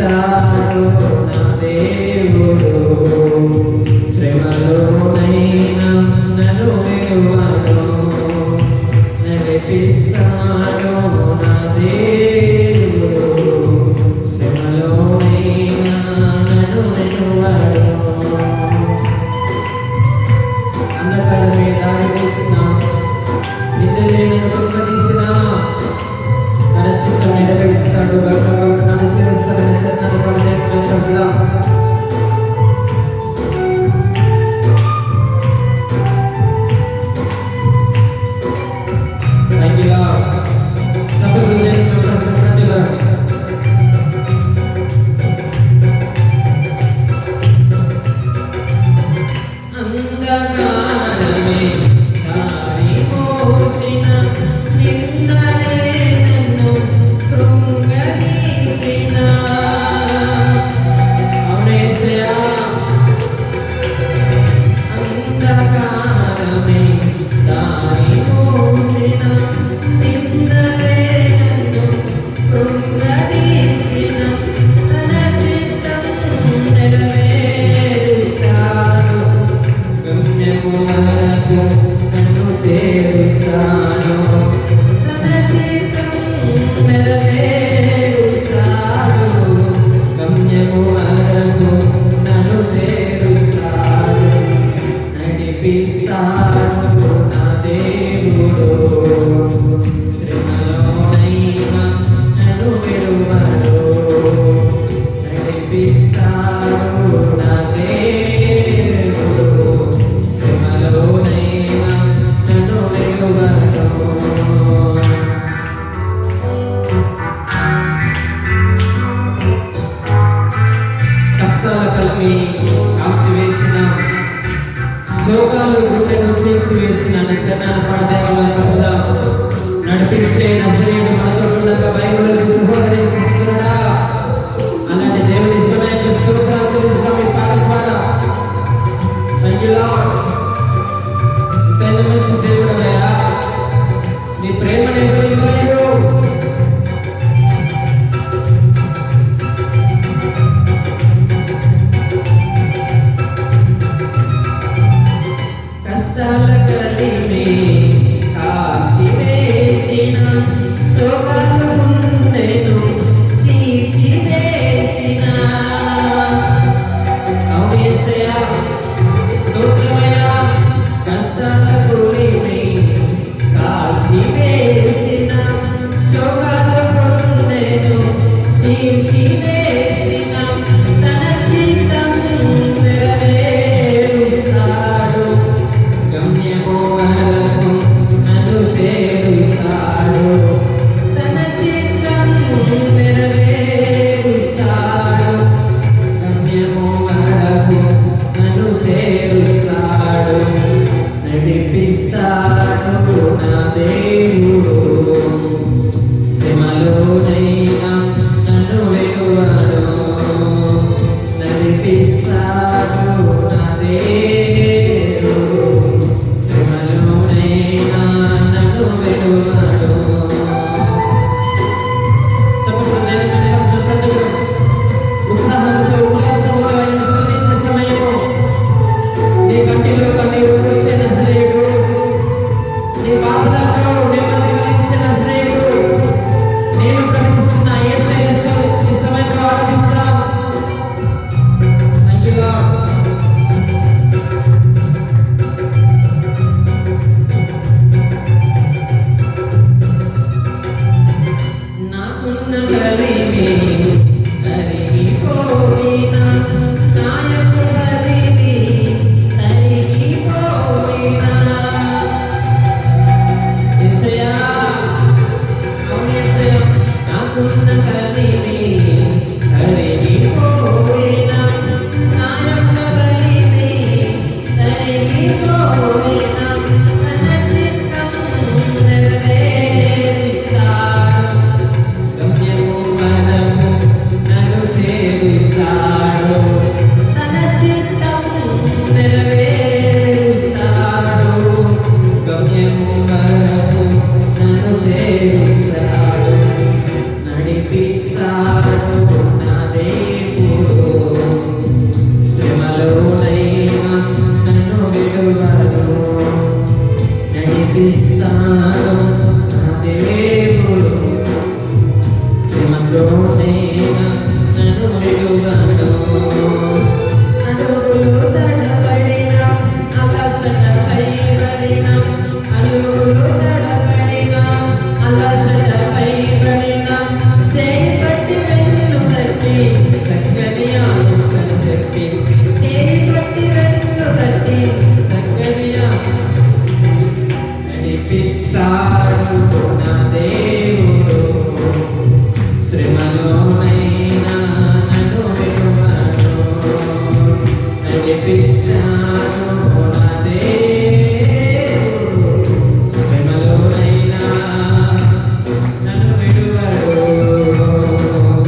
నడిపిస్తాడు నా దేవుడు, శ్రమలోనైనా నన్ను విడువను. నడిపిస్తాడు నా దేవుడు, శ్రమలోనైనా నన్ను విడువను. అంధకారమే దారి తీసిన, నిద్రలేని తీసిన తన చిత్తం నెరవేరుస్తాడు. తన శిరస్సును శరణాలు పడలేకుండా నడిపించే నజరేయుడు మనతో ఉండగా బైబిల్ సహోదరి సహోదరుడా, అలాంటి దేవుని ఇష్టమైన స్తోత్రాలు చెల్లిస్తాం ఈ పాట ద్వారా. Thank you lord. ఇంత మంచి దేవుడవయ్యా, నీ ప్రేమను ఎవరు ఇవ్వలేరు. కష్టాల కలిమి నడిపిస్తాడు నా దేవుడు. విడువను. నడిపిస్తాను నా దేవుడు, శ్రమలోనైనా నన్ను విడువను. అడుగులు తడబడిన అలసటపై పడిన, అడుగులు తడబడిన అలసటపై పడిన, చేపట్టి వెన్ను తట్టి చక్కని ఆలోచన చెప్పి